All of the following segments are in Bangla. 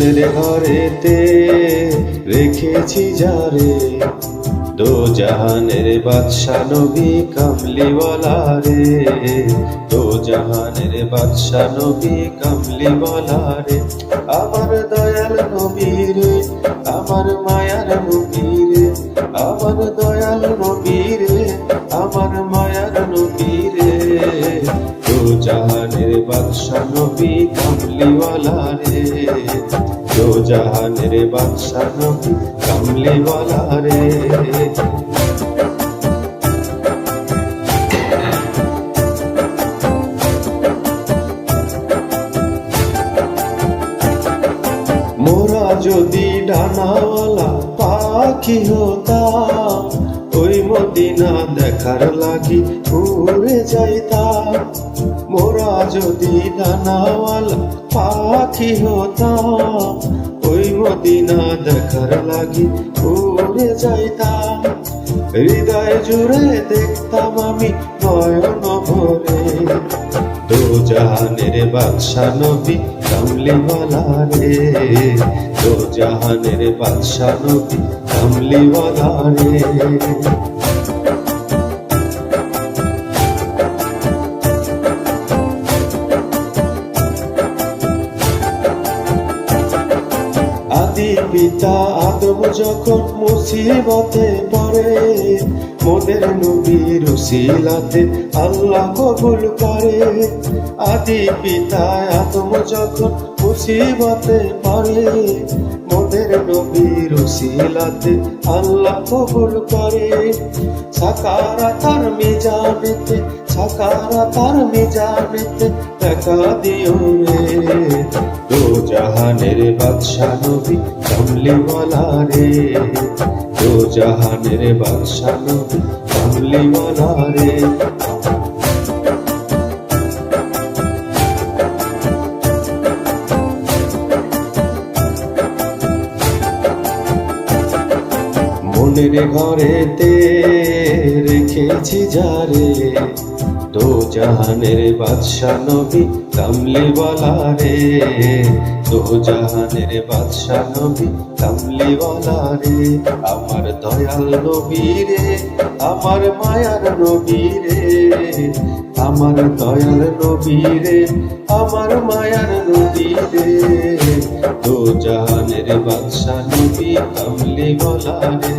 মনের ঘরেতে রেখেছি যারে, দো জাহানের বাদশা নবী কামলিওয়ালা রে, দো জাহানের বাদশা নবী কামলিওয়ালা রে। আমার দয়াল নবী রে, আমার মায়ার নবী রে, আমার দয়াল নবী রে, আমার মায়ার নবী রে। দো জাহানের বাদশা নবী কামলিওয়ালা রে, দো জাহানের বাদশা নবী কামলিওয়ালা রে। মোরা যদি ডানাওয়ালা পাখি হতাম, ওই মদিনা দেখার লাগি উড়ে যাইতাম। মোরা যদি ডানাওয়ালা পাখি হতাম, ওই মদিনা দেখার লাগি উড়ে যাইতাম। হৃদয় জুড়ে দেখতাম আমি নয়ন ভরে, দো জাহানের বাদশা নবী কামলিওয়ালা রে, দো জাহানের বাদশা নবী কামলিওয়ালা রে। আদি পিতা আদম যখন মুসিবতে পড়ে, মোদের নবীর উসিলাতে আল্লাহ কবুল করে। আদি পিতা আদম যখন মুসিবতে পড়ে, মোদের নবীর উসিলাতে আল্লাহ কবুল করে। সাকারাতার মিজানেতে, সাকারাতার মিজানেতে দেখা দিও রে, দো জাহানের বাদশা নবী কামলিওয়ালা রে, দো জাহানের বাদশা নবী কামলিওয়ালা রে। মনের ঘরেতে রেখেছি যারে, দো জাহানের বাদশা নবী কামলিওয়ালা রে, দো জাহানের বাদশা নবী কামলিওয়ালা রে। আমার দয়াল নবী রে, আমার মায়ার নবী রে, আমার দয়াল নবী রে, আমার মায়ার নবী রে। দো জাহানের বাদশা নবী কামলিওয়ালা রে,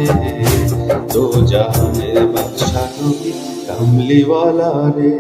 দো জাহানের বাদশা নবী কামলিওয়ালা রে।